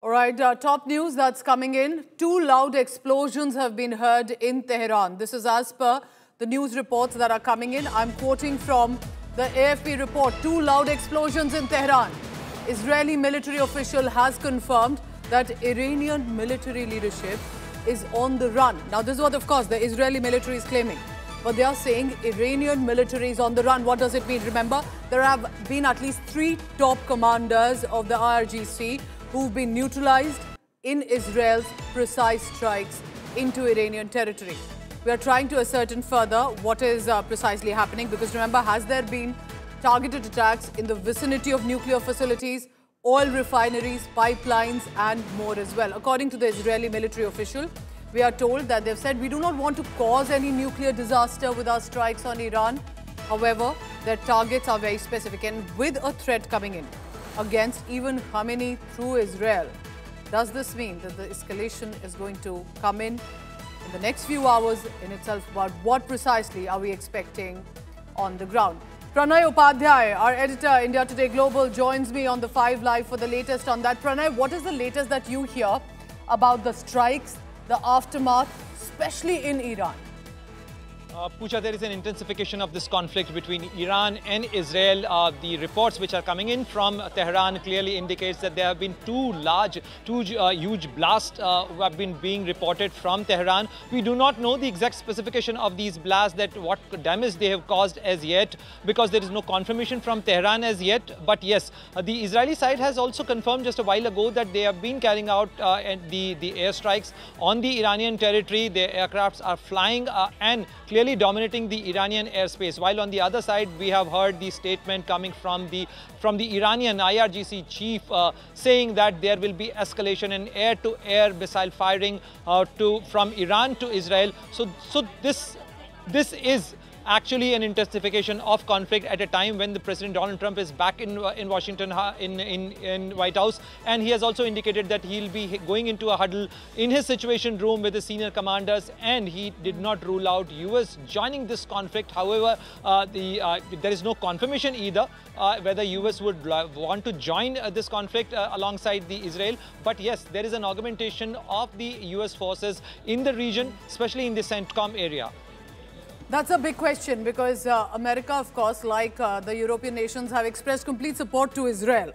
All right, top news that's coming in. 2 loud explosions have been heard in Tehran. This is as per the news reports that are coming in. I'm quoting from the AFP report. 2 loud explosions in Tehran. Israeli military official has confirmed that Iranian military leadership is on the run. Now, this is what, of course, the Israeli military is claiming. But they are saying Iranian military is on the run. What does it mean? Remember, there have been at least 3 top commanders of the IRGC who've been neutralized in Israel's precise strikes into Iranian territory. We are trying to ascertain further what is precisely happening, because remember, has there been targeted attacks in the vicinity of nuclear facilities, oil refineries, pipelines and more as well? According to the Israeli military official, we are told that they've said, we do not want to cause any nuclear disaster with our strikes on Iran. However, their targets are very specific and with a threat coming in against even Khamenei through Israel. Does this mean that the escalation is going to come in the next few hours in itself? But what precisely are we expecting on the ground? Pranay Upadhyay, our editor, India Today Global, joins me on the 5 Live for the latest on that. Pranay, what is the latest that you hear about the strikes, the aftermath, especially in Iran? Pooja, there is an intensification of this conflict between Iran and Israel. The reports which are coming in from Tehran clearly indicates that there have been 2 huge blasts who have been being reported from Tehran. We do not know the exact specification of these blasts, that what damage they have caused as yet, because there is no confirmation from Tehran as yet. But yes, the Israeli side has also confirmed just a while ago that they have been carrying out the airstrikes on the Iranian territory. Their aircrafts are flying and clearly dominating the Iranian airspace. While on the other side, we have heard the statement coming from the Iranian IRGC chief saying that there will be escalation in air-to-air missile firing from Iran to Israel. So this is actually an intensification of conflict at a time when the President Donald Trump is back in Washington, in White House, and he has also indicated that he'll be going into a huddle in his Situation Room with the senior commanders, and he did not rule out US joining this conflict. However, there is no confirmation either whether US would want to join this conflict alongside the Israel. But yes, there is an augmentation of the US forces in the region, especially in the CENTCOM area. That's a big question, because America, of course, like the European nations, have expressed complete support to Israel.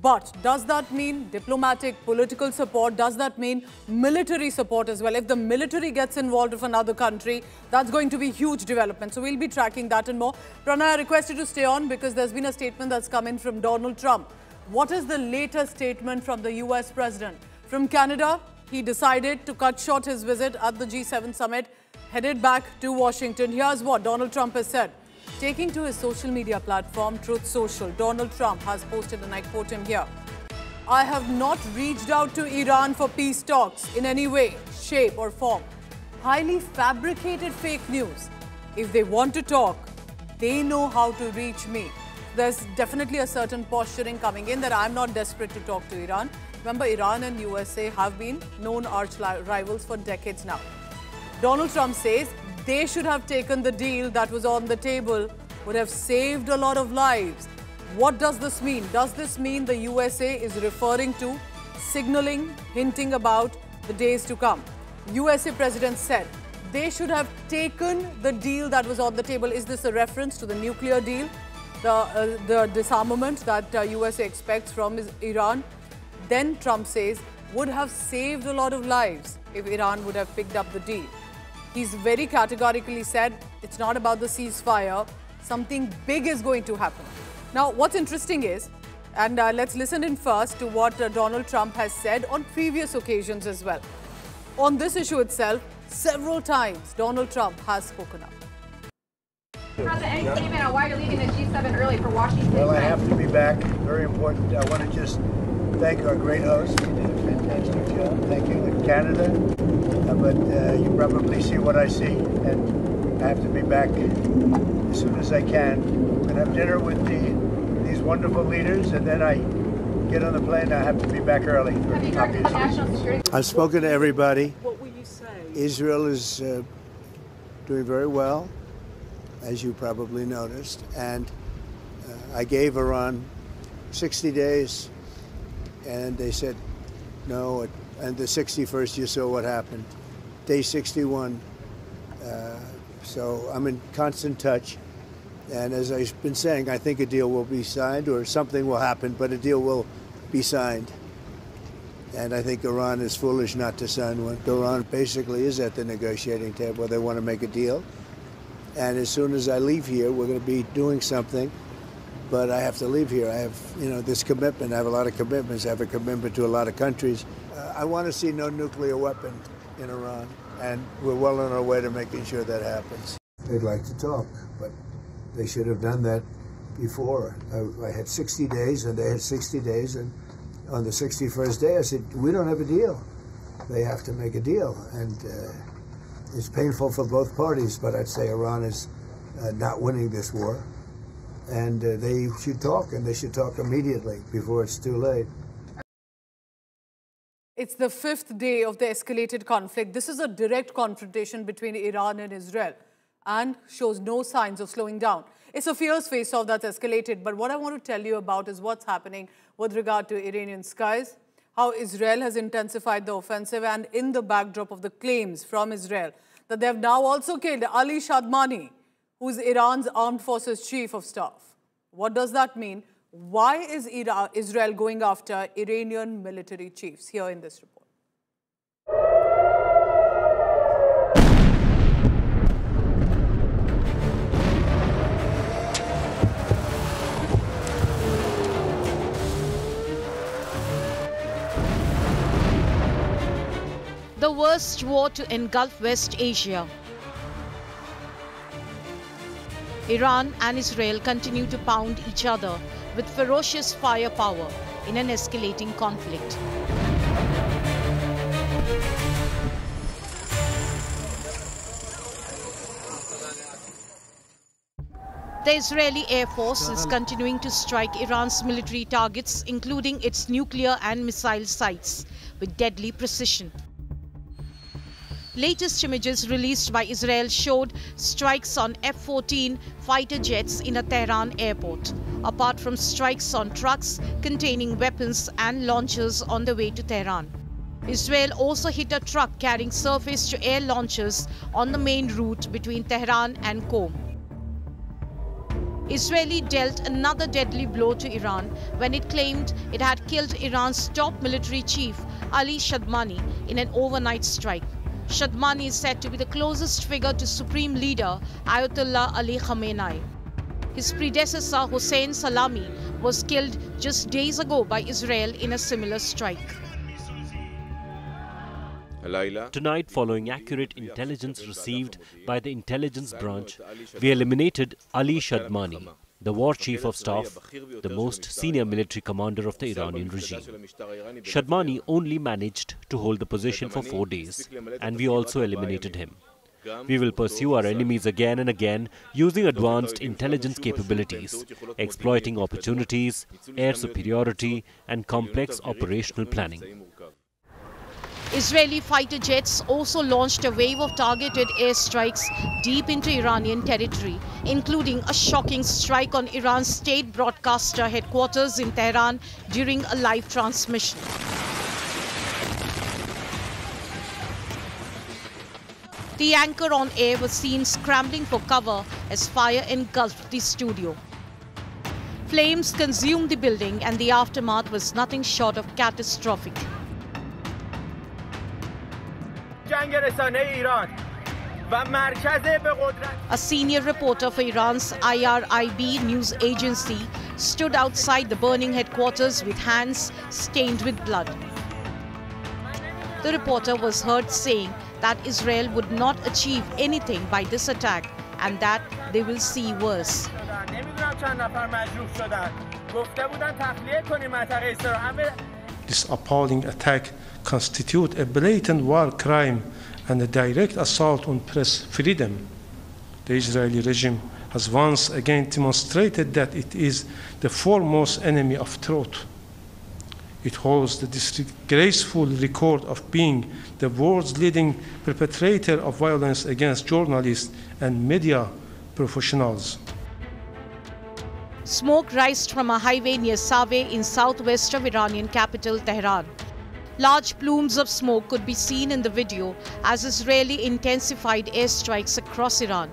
But does that mean diplomatic, political support? Does that mean military support as well? If the military gets involved with another country, that's going to be huge development. So we'll be tracking that and more. Pranay, I request you to stay on, because there's been a statement that's come in from Donald Trump. What is the latest statement from the US president? From Canada, he decided to cut short his visit at the G7 summit, headed back to Washington. Here's what Donald Trump has said. Taking to his social media platform, Truth Social, Donald Trump has posted, and I quote him here, "I have not reached out to Iran for peace talks in any way, shape or form. Highly fabricated fake news. If they want to talk, they know how to reach me." There's definitely a certain posturing coming in that I'm not desperate to talk to Iran. Remember, Iran and USA have been known arch rivals for decades now. Donald Trump says they should have taken the deal that was on the table, would have saved a lot of lives. What does this mean? Does this mean the USA is referring to, signaling, hinting about the days to come? USA President said they should have taken the deal that was on the table. Is this a reference to the nuclear deal, the disarmament that USA expects from Iran? Then Trump says would have saved a lot of lives if Iran would have picked up the deal. He's very categorically said it's not about the ceasefire. Something big is going to happen. Now, what's interesting is, and let's listen in first to what Donald Trump has said on previous occasions as well. On this issue itself, several times Donald Trump has spoken up. President, any statement on why you're leaving the G7 early for Washington? Well, I have to be back. Very important. I want to just thank our great host. He did a fantastic job. Thank you. In Canada. But you probably see what I see, and I have to be back as soon as I can. I'm going to have dinner with these wonderful leaders, and then I get on the plane. I have to be back early. Have you talked about national security? I've spoken to everybody. What will you say? Israel is doing very well, as you probably noticed, and I gave Iran 60 days, and they said, know. And the 61st, you saw what happened. Day 61. So I'm in constant touch. And as I've been saying, I think a deal will be signed or something will happen, but a deal will be signed. And I think Iran is foolish not to sign one. Iran basically is at the negotiating table. They want to make a deal. And as soon as I leave here, we're going to be doing something. But I have to leave here. I have, this commitment. I have a lot of commitments. I have a commitment to a lot of countries. I want to see no nuclear weapon in Iran. And we're well on our way to making sure that happens. They'd like to talk, but they should have done that before. I had 60 days, and they had 60 days. And on the 61st day, I said, we don't have a deal. They have to make a deal. And it's painful for both parties, but I'd say Iran is not winning this war. And they should talk, and they should talk immediately before it's too late. It's the 5th day of the escalated conflict. This is a direct confrontation between Iran and Israel and shows no signs of slowing down. It's a fierce face-off that's escalated, but what I want to tell you about is what's happening with regard to Iranian skies, how Israel has intensified the offensive, and in the backdrop of the claims from Israel that they have now also killed Ali Shadmani, who is Iran's armed forces chief of staff. What does that mean? Why is Israel going after Iranian military chiefs? Here in this report. The worst war to engulf West Asia. Iran and Israel continue to pound each other with ferocious firepower in an escalating conflict. The Israeli Air Force is continuing to strike Iran's military targets, including its nuclear and missile sites, with deadly precision. Latest images released by Israel showed strikes on F-14 fighter jets in a Tehran airport, apart from strikes on trucks containing weapons and launchers on the way to Tehran. Israel also hit a truck carrying surface-to-air launchers on the main route between Tehran and Qom. Israel dealt another deadly blow to Iran when it claimed it had killed Iran's top military chief, Ali Shadmani, in an overnight strike. Shadmani is said to be the closest figure to Supreme Leader Ayatollah Ali Khamenei. His predecessor Hossein Salami was killed just days ago by Israel in a similar strike. Tonight, following accurate intelligence received by the intelligence branch, we eliminated Ali Shadmani, the war chief of staff, the most senior military commander of the Iranian regime. Shadmani only managed to hold the position for 4 days, and we also eliminated him. We will pursue our enemies again and again using advanced intelligence capabilities, exploiting opportunities, air superiority, and complex operational planning. Israeli fighter jets also launched a wave of targeted airstrikes deep into Iranian territory, including a shocking strike on Iran's state broadcaster headquarters in Tehran during a live transmission. The anchor on air was seen scrambling for cover as fire engulfed the studio. Flames consumed the building, and the aftermath was nothing short of catastrophic. A senior reporter for Iran's IRIB news agency stood outside the burning headquarters with hands stained with blood. The reporter was heard saying that Israel would not achieve anything by this attack and that they will see worse. This appalling attack constitutes a blatant war crime and a direct assault on press freedom. The Israeli regime has once again demonstrated that it is the foremost enemy of truth. It holds the disgraceful record of being the world's leading perpetrator of violence against journalists and media professionals. Smoke rised from a highway near Saveh in southwest of Iranian capital Tehran. Large plumes of smoke could be seen in the video as Israeli intensified airstrikes across Iran.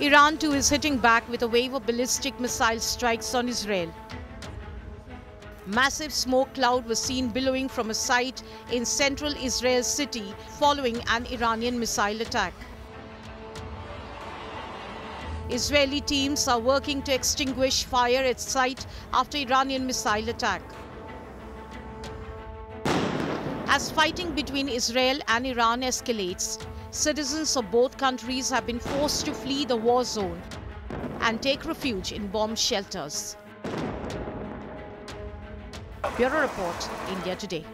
Iran too is hitting back with a wave of ballistic missile strikes on Israel. Massive smoke cloud was seen billowing from a site in central Israel's city following an Iranian missile attack. Israeli teams are working to extinguish fire at site after Iranian missile attack. As fighting between Israel and Iran escalates, citizens of both countries have been forced to flee the war zone and take refuge in bomb shelters. Bureau Report, India Today.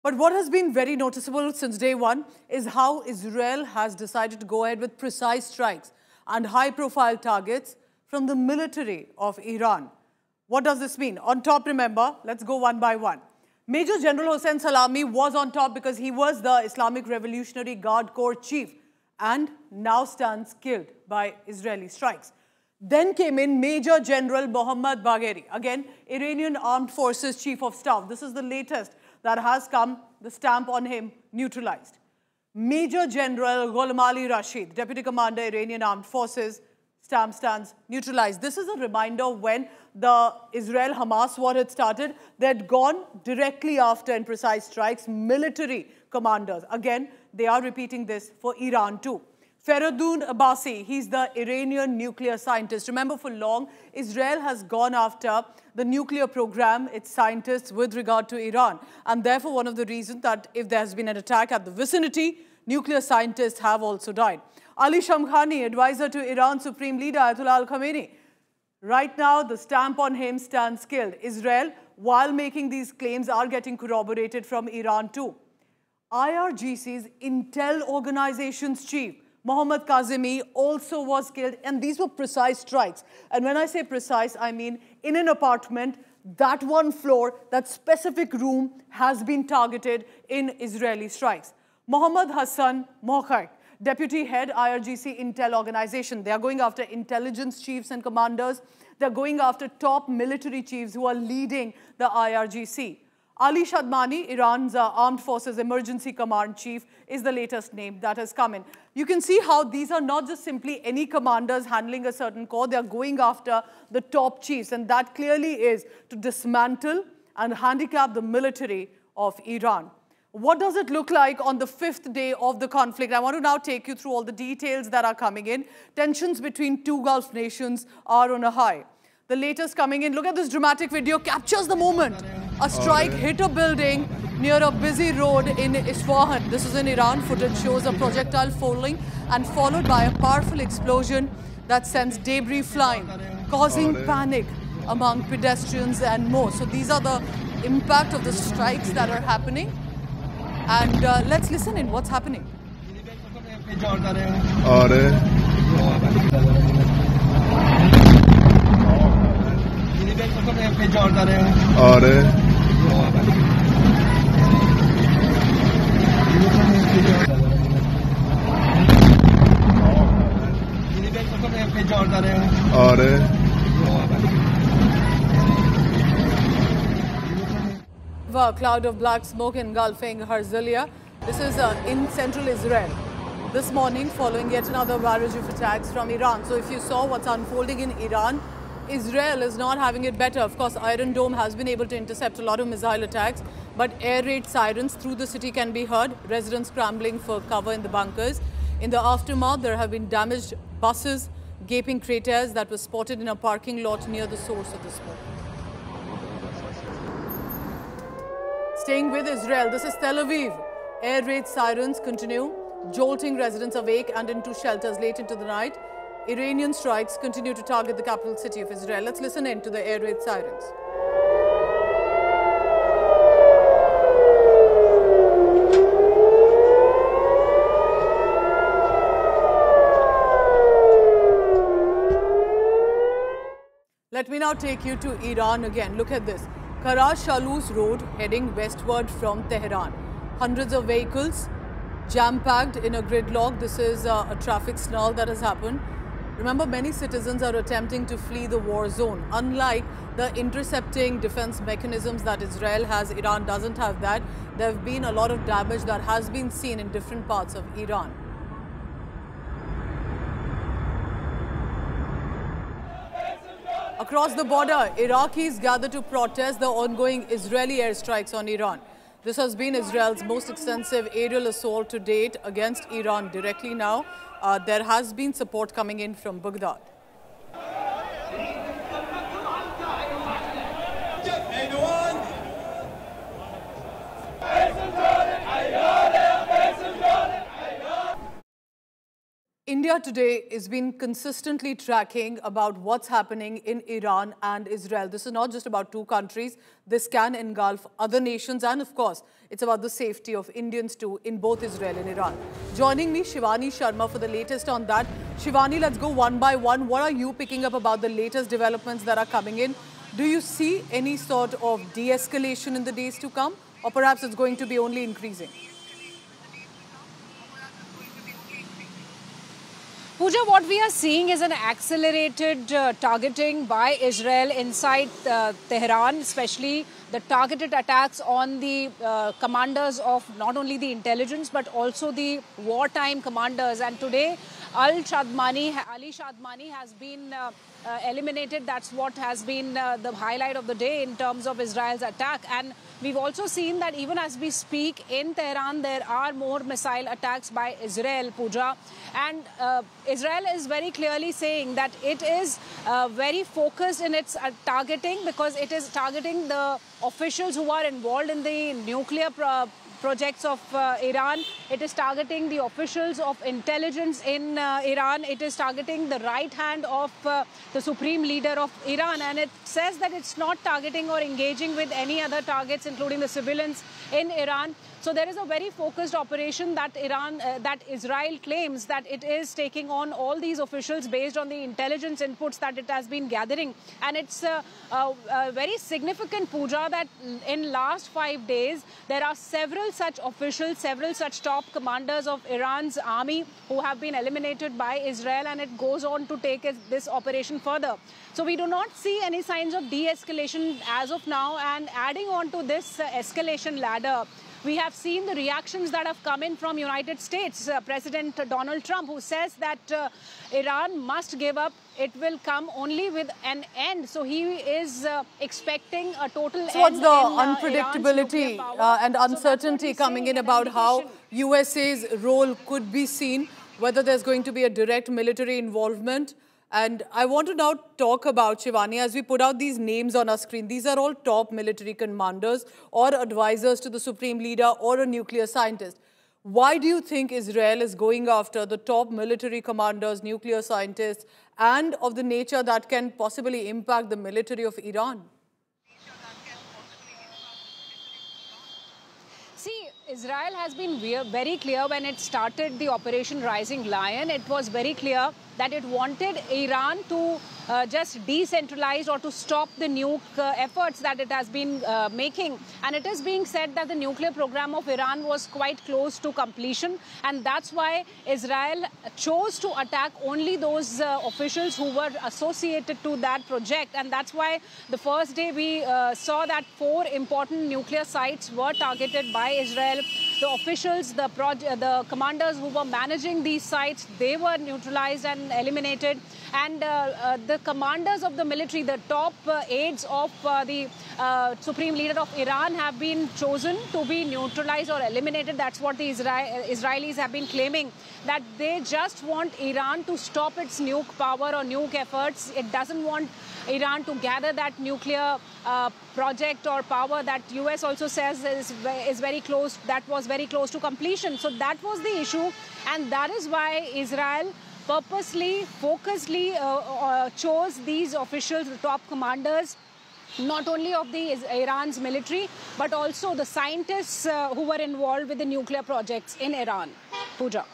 But what has been very noticeable since day one is how Israel has decided to go ahead with precise strikes and high-profile targets from the military of Iran. What does this mean? On top, remember, let's go one by one. Major General Hossein Salami was on top because he was the Islamic Revolutionary Guard Corps chief and now stands killed by Israeli strikes. Then came in Major General Mohammad Bagheri, again, Iranian Armed Forces Chief of Staff. This is the latest that has come, the stamp on him neutralized. Major General Ghulam Ali Rashid, Deputy Commander, Iranian Armed Forces, stamp stands neutralized. This is a reminder when the Israel-Hamas war had started, they had gone directly after in precise strikes military commanders. Again, they are repeating this for Iran too. Faridun Abbasi, he's the Iranian nuclear scientist. Remember, for long, Israel has gone after the nuclear program, its scientists, with regard to Iran. And therefore, one of the reasons that if there has been an attack at the vicinity, nuclear scientists have also died. Ali Shamkhani, advisor to Iran's Supreme Leader Ayatollah Ali Khamenei. Right now, the stamp on him stands killed. Israel, while making these claims, are getting corroborated from Iran too. IRGC's Intel Organization's chief, Mohammad Kazemi, also was killed, and these were precise strikes. And when I say precise, I mean in an apartment, that one floor, that specific room has been targeted in Israeli strikes. Mohammad Hassan Mokhai, Deputy Head, IRGC Intel Organization. They are going after intelligence chiefs and commanders. They're going after top military chiefs who are leading the IRGC. Ali Shadmani, Iran's Armed Forces Emergency Command Chief, is the latest name that has come in. You can see how these are not just simply any commanders handling a certain corps. They are going after the top chiefs, and that clearly is to dismantle and handicap the military of Iran. What does it look like on the 5th day of the conflict? I want to now take you through all the details that are coming in. Tensions between two Gulf nations are on a high. The latest coming in, look at this dramatic video, captures the moment. A strike hit a building near a busy road in Isfahan. This is in Iran. Footage shows a projectile falling and followed by a powerful explosion that sends debris flying, causing panic among pedestrians and more. So these are the impact of the strikes that are happening. And let's listen in what's happening. A cloud of black smoke engulfing Herzliya. This is in central Israel. This morning, following yet another barrage of attacks from Iran. So if you saw what's unfolding in Iran, Israel is not having it better. Of course, Iron Dome has been able to intercept a lot of missile attacks, but air raid sirens through the city can be heard, residents scrambling for cover in the bunkers. In the aftermath, there have been damaged buses, gaping craters that were spotted in a parking lot near the source of the smoke. Staying with Israel, this is Tel Aviv. Air raid sirens continue, jolting residents awake and into shelters late into the night. Iranian strikes continue to target the capital city of Israel. Let's listen in to the air raid sirens. Let me now take you to Iran again. Look at this. Karaj-Shalus Road heading westward from Tehran. Hundreds of vehicles jam-packed in a gridlock. This is a traffic snarl that has happened. Remember, many citizens are attempting to flee the war zone. Unlike the intercepting defense mechanisms that Israel has, Iran doesn't have that. There have been a lot of damage that has been seen in different parts of Iran. Across the border, Iraqis gather to protest the ongoing Israeli airstrikes on Iran. This has been Israel's most extensive aerial assault to date against Iran directly now. There has been support coming in from Baghdad. India today has been consistently tracking about what's happening in Iran and Israel. This is not just about two countries. This can engulf other nations, and of course, it's about the safety of Indians too in both Israel and Iran. Joining me, Shivani Sharma for the latest on that. Shivani, let's go one by one. What are you picking up about the latest developments that are coming in? Do you see any sort of de-escalation in the days to come, or perhaps it's going to be only increasing? Pooja, what we are seeing is an accelerated targeting by Israel inside Tehran, especially the targeted attacks on the commanders of not only the intelligence but also the wartime commanders. And today, Ali Shadmani has been eliminated. That's what has been the highlight of the day in terms of Israel's attack. And we've also seen that even as we speak in Tehran, there are more missile attacks by Israel, Pooja. And Israel is very clearly saying that it is very focused in its targeting, because it is targeting the officials who are involved in the nuclear projects of Iran. It is targeting the officials of intelligence in Iran. It is targeting the right hand of the supreme leader of Iran. And it says that it's not targeting or engaging with any other targets, including the civilians in Iran. So there is a very focused operation that Israel claims that it is taking on all these officials based on the intelligence inputs that it has been gathering. And it's very significant, Pooja, that in last 5 days, there are several such officials, several such top commanders of Iran's army who have been eliminated by Israel, and it goes on to take this operation further. So we do not see any signs of de-escalation as of now. And adding on to this escalation ladder, we have seen the reactions that have come in from United States. President Donald Trump, who says that Iran must give up. It will come only with an end. So he is expecting a total end. So what's the unpredictability and uncertainty coming in about how USA's role could be seen, whether there's going to be a direct military involvement? And I want to now talk about, Shivani, as we put out these names on our screen, these are all top military commanders or advisors to the supreme leader or a nuclear scientist. Why do you think Israel is going after the top military commanders, nuclear scientists, and of the nature that can possibly impact the military of Iran? See, Israel has been very clear when it started the Operation Rising Lion. It was very clear that it wanted Iran to just decentralize or to stop the nuke efforts that it has been making. And it is being said that the nuclear program of Iran was quite close to completion. And that's why Israel chose to attack only those officials who were associated to that project. And that's why the first day we saw that 4 important nuclear sites were targeted by Israel. The officials, the commanders who were managing these sites, they were neutralized and eliminated. And the commanders of the military, the top aides of the supreme leader of Iran have been chosen to be neutralized or eliminated. That's what the Israelis have been claiming, that they just want Iran to stop its nuke power or nuke efforts. It doesn't want Iran to gather that nuclear project or power that US also says is very close, that was very close to completion. So that was the issue, and that is why Israel purposely, focusedly chose these officials, the top commanders, not only of Iran's military, but also the scientists who were involved with the nuclear projects in Iran. Pooja.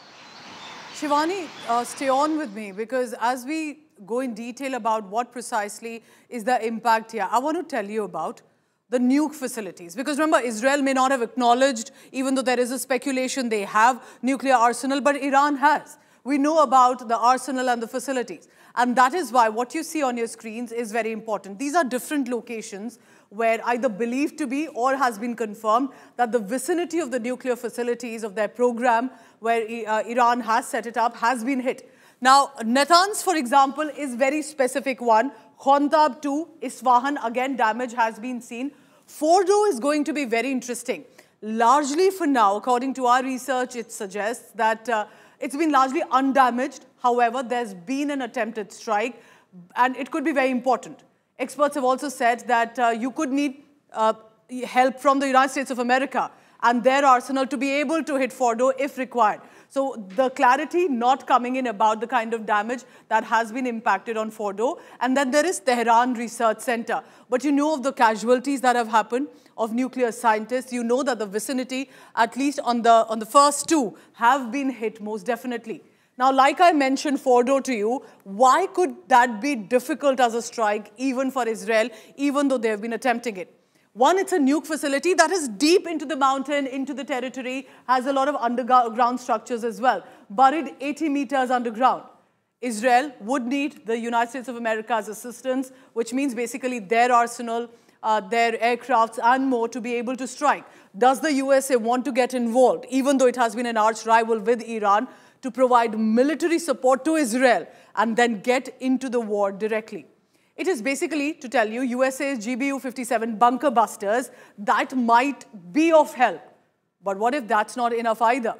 Shivani, stay on with me, because as we go in detail about what precisely is the impact here, I want to tell you about the nuke facilities. Because remember, Israel may not have acknowledged, even though there is a speculation they have nuclear arsenal, but Iran has. We know about the arsenal and the facilities. And that is why what you see on your screens is very important. These are different locations where either believed to be or has been confirmed that the vicinity of the nuclear facilities of their program where Iran has set it up has been hit. Now, Natanz, for example, is very specific one. Khantab 2, Isfahan, again, damage has been seen. Fordo is going to be very interesting. Largely for now, according to our research, it suggests that it's been largely undamaged. However, there's been an attempted strike, and it could be very important. Experts have also said that you could need help from the United States of America and their arsenal to be able to hit Fordo if required. So the clarity not coming in about the kind of damage that has been impacted on Fordo. And then there is Tehran Research Center. But you know of the casualties that have happened of nuclear scientists. You know that the vicinity, at least on the first two, have been hit most definitely. Now, like I mentioned Fordo to you, why could that be difficult as a strike even for Israel, even though they have been attempting it? One, it's a nuke facility that is deep into the mountain, into the territory, has a lot of underground structures as well, buried 80 meters underground. Israel would need the United States of America's assistance, which means basically their arsenal, their aircrafts and more to be able to strike. Does the USA want to get involved, even though it has been an arch rival with Iran, to provide military support to Israel and then get into the war directly? It is basically, to tell you, USA's GBU-57 bunker busters that might be of help. But what if that's not enough either?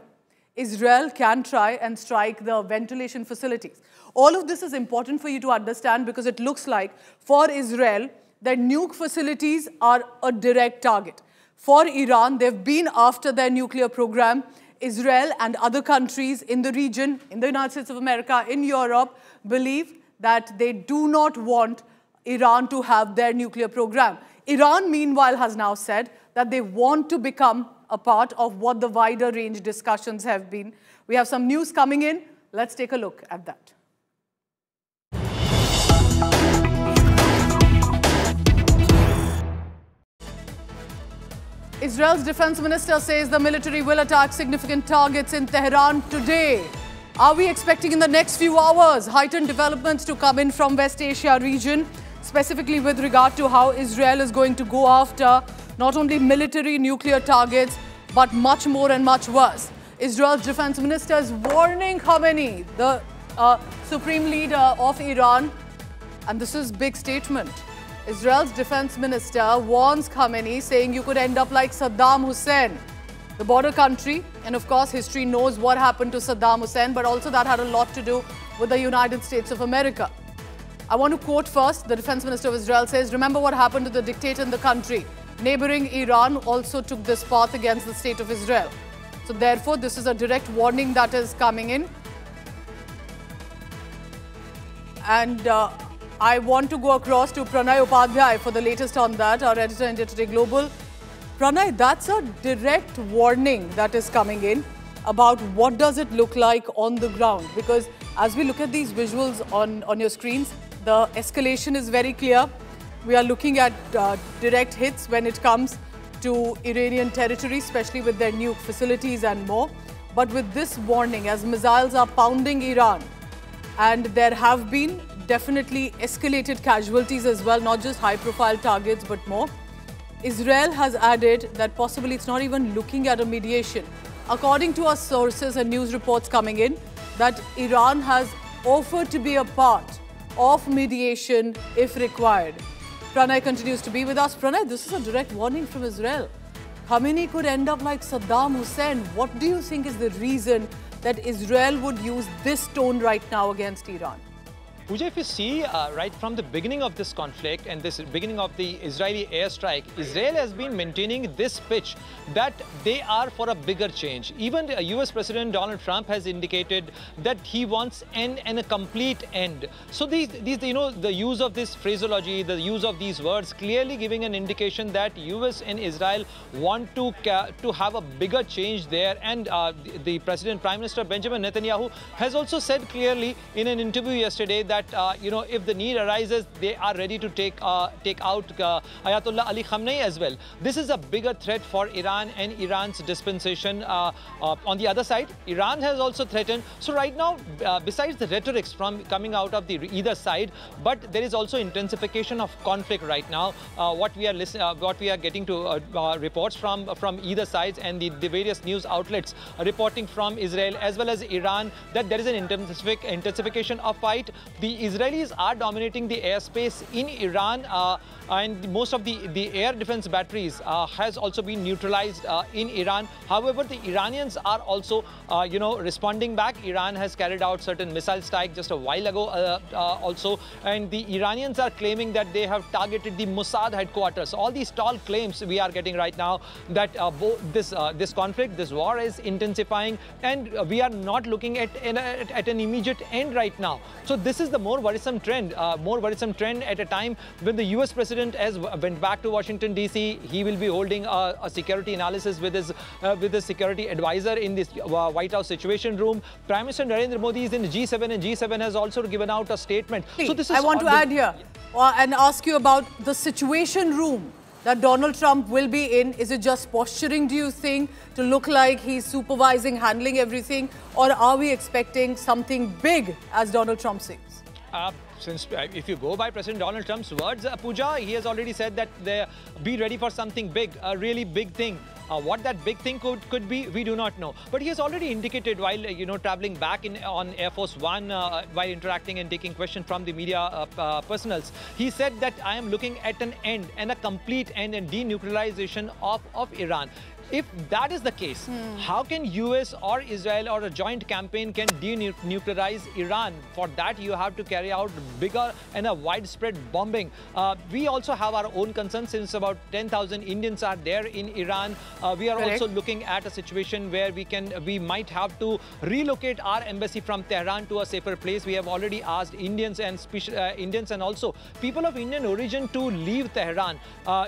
Israel can try and strike the ventilation facilities. All of this is important for you to understand because it looks like for Israel, their nuke facilities are a direct target. For Iran, they've been after their nuclear program. Israel and other countries in the region, in the United States of America, in Europe, believe that they do not want Iran to have their nuclear program. Iran, meanwhile, has now said that they want to become a part of what the wider range discussions have been. We have some news coming in. Let's take a look at that. Israel's defense minister says the military will attack significant targets in Tehran today. Are we expecting in the next few hours heightened developments to come in from West Asia region, specifically with regard to how Israel is going to go after not only military nuclear targets, but much more and much worse? Israel's defense minister is warning Khamenei, the supreme leader of Iran, and this is a big statement. Israel's defense minister warns Khamenei, saying you could end up like Saddam Hussein, the border country. And of course, history knows what happened to Saddam Hussein, but also that had a lot to do with the United States of America. I want to quote first, the defense minister of Israel says, remember what happened to the dictator in the country. Neighboring Iran also took this path against the state of Israel. So therefore, this is a direct warning that is coming in. And I want to go across to Pranay Upadhyay for the latest on that, our editor-in-chief Today Global. Pranay, that's a direct warning that is coming in about what does it look like on the ground. Because as we look at these visuals on your screens, the escalation is very clear. We are looking at direct hits when it comes to Iranian territory, especially with their nuke facilities and more. But with this warning, as missiles are pounding Iran, and there have been definitely escalated casualties as well, not just high-profile targets, but more. Israel has added that possibly it's not even looking at a mediation. According to our sources and news reports coming in, that Iran has offered to be a part of mediation if required. Pranay continues to be with us. Pranay, this is a direct warning from Israel. Khamenei could end up like Saddam Hussein. What do you think is the reason that Israel would use this tone right now against Iran? Pooja, if you see right from the beginning of this conflict and this beginning of the Israeli airstrike, Israel has been maintaining this pitch that they are for a bigger change. Even US President Donald Trump has indicated that he wants an and a complete end. So these the use of this phraseology, the use of these words, clearly giving an indication that US and Israel want to have a bigger change there. And the Prime Minister Benjamin Netanyahu has also said clearly in an interview yesterday that that, if the need arises, they are ready to take out Ayatollah Ali Khamenei as well. This is a bigger threat for Iran and Iran's dispensation. On the other side, Iran has also threatened. So right now, besides the rhetorics coming out of either side, but there is also intensification of conflict right now. What we are getting to reports from either sides, and the various news outlets reporting from Israel as well as Iran, that there is an intensification of fight. The Israelis are dominating the airspace in Iran, and most of the air defense batteries has also been neutralized in Iran. However, the Iranians are also responding back. Iran has carried out certain missile strikes just a while ago also, and the Iranians are claiming that they have targeted the Mossad headquarters. All these tall claims we are getting right now that this conflict, this war is intensifying, and we are not looking at an immediate end right now. So this is the more worrisome trend at a time when the US President has went back to Washington DC. He will be holding a security analysis with his security advisor in this White House Situation Room. Prime Minister Narendra Modi is in G7, and G7 has also given out a statement. So this is, I want to add here and ask you about the Situation Room that Donald Trump will be in. Is it just posturing, do you think, to look like he's supervising, handling everything? Or are we expecting something big, as Donald Trump says? If you go by President Donald Trump's words, Pooja, he has already said that be ready for something big, a really big thing. What that big thing could be, we do not know. But he has already indicated while traveling back on Air Force One, while interacting and taking questions from the media personals, he said that I am looking at an end, and a complete end and denuclearization of Iran. If that is the case, how can US or Israel or a joint campaign can denuclearize Iran? For that, you have to carry out bigger and a widespread bombing. We also have our own concerns, since about 10,000 Indians are there in Iran. We are also looking at a situation where we might have to relocate our embassy from Tehran to a safer place. We have already asked Indians and also people of Indian origin to leave Tehran.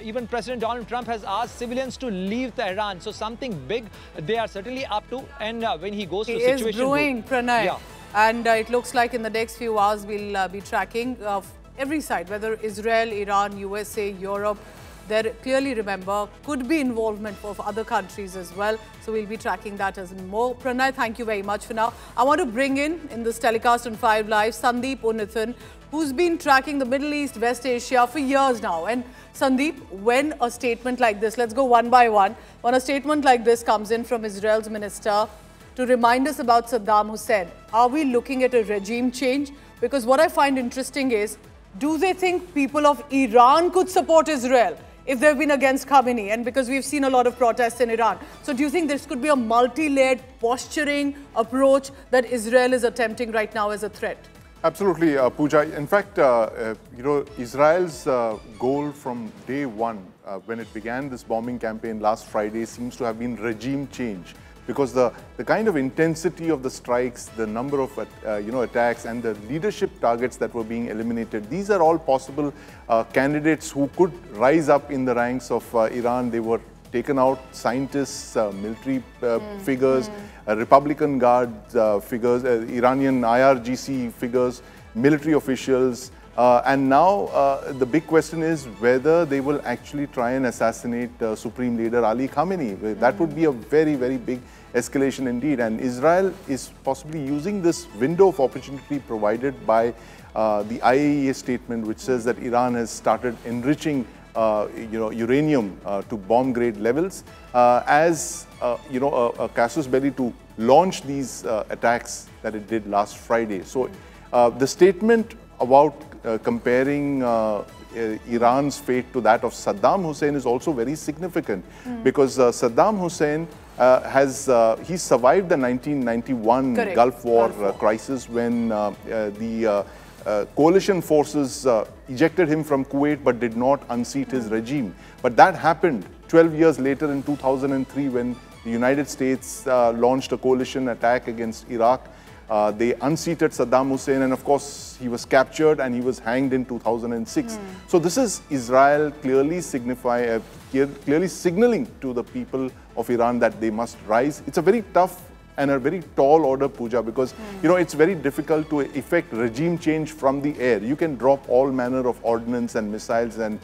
Even President Donald Trump has asked civilians to leave Tehran. So something big they are certainly up to, and when he goes to Situation Room. It is brewing, Pranay. Yeah. And it looks like in the next few hours we'll be tracking every side, whether Israel, Iran, USA, Europe. There clearly, remember, could be involvement of other countries as well. So we'll be tracking that as more. Pranay, thank you very much for now. I want to bring in this telecast on 5 Live, Sandeep Unnithan, who's been tracking the Middle East, West Asia for years now. And Sandeep, when a statement like this, let's go one by one, when a statement like this comes in from Israel's minister to remind us about Saddam Hussein, are we looking at a regime change? Because what I find interesting is, do they think people of Iran could support Israel if they've been against Khamenei? And because we've seen a lot of protests in Iran. So do you think this could be a multi-layered posturing approach that Israel is attempting right now as a threat? Absolutely, Pooja. In fact, Israel's goal from day one, when it began this bombing campaign last Friday, seems to have been regime change. Because the kind of intensity of the strikes, the number of attacks, and the leadership targets that were being eliminated, these are all possible candidates who could rise up in the ranks of Iran. They were taken out: scientists, military figures, Republican Guard figures, Iranian IRGC figures, military officials. And now the big question is whether they will actually try and assassinate Supreme Leader Ali Khamenei. That would be a very, very big escalation indeed. And Israel is possibly using this window of opportunity provided by the IAEA statement, which says that Iran has started enriching uranium to bomb-grade levels as a casus belli to launch these attacks that it did last Friday. So the statement about comparing Iran's fate to that of Saddam Hussein is also very significant, because Saddam Hussein he survived the 1991 Gulf War crisis, when the coalition forces ejected him from Kuwait but did not unseat his regime. But that happened 12 years later in 2003, when the United States launched a coalition attack against Iraq. They unseated Saddam Hussein, and of course he was captured and he was hanged in 2006. So this is Israel clearly signaling to the people of Iran that they must rise. It's a very tough and a very tall order, Pooja, because you know it's very difficult to effect regime change from the air. You can drop all manner of ordnance and missiles and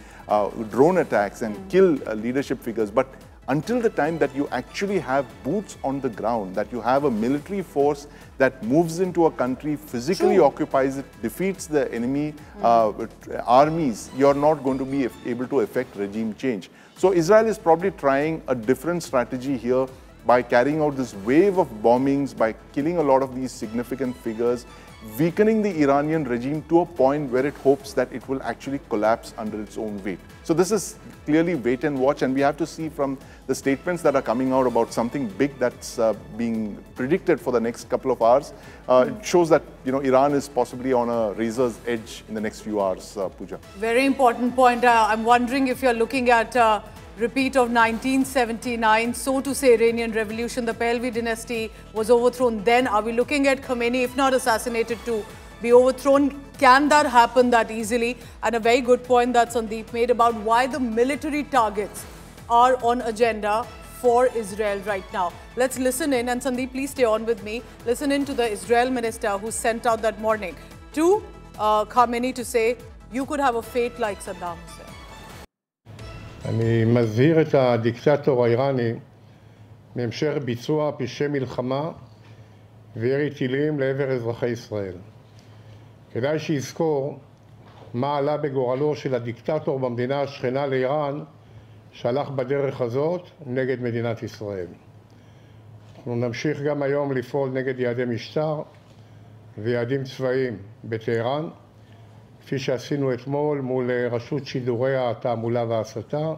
drone attacks and kill leadership figures, but until the time that you actually have boots on the ground, that you have a military force that moves into a country, physically occupies it, defeats the enemy armies, you're not going to be able to effect regime change. So Israel is probably trying a different strategy here by carrying out this wave of bombings, by killing a lot of these significant figures, weakening the Iranian regime to a point where it hopes that it will actually collapse under its own weight. So this is clearly wait and watch, and we have to see from the statements that are coming out about something big that's being predicted for the next couple of hours. It shows that Iran is possibly on a razor's edge in the next few hours, Pooja. Very important point. I'm wondering if you're looking at repeat of 1979, so to say, Iranian revolution. The Pahlavi dynasty was overthrown then. Are we looking at Khomeini, if not assassinated, to be overthrown? Can that happen that easily? And a very good point that Sandeep made about why the military targets are on agenda for Israel right now. Let's listen in, and Sandeep, please stay on with me. Listen in to the Israel minister who sent out that morning to Khamenei to say, you could have a fate like Saddam Hussein. אני מזהיר את הדיקטטור האיראני מהמשך ביצוע פשעי מלחמה וירי טילים לעבר אזרחי ישראל. כדאי שיזכור מה עלה בגורלו של הדיקטטור במדינה השכנה לאיראן שהלך בדרך הזאת נגד מדינת ישראל. אנחנו נמשיך גם היום לפעול נגד יעדי משטר ויעדים צבאיים בטהרן, כפי שעשינו אתמול מול רשות שידורי התעמולה וההסתה,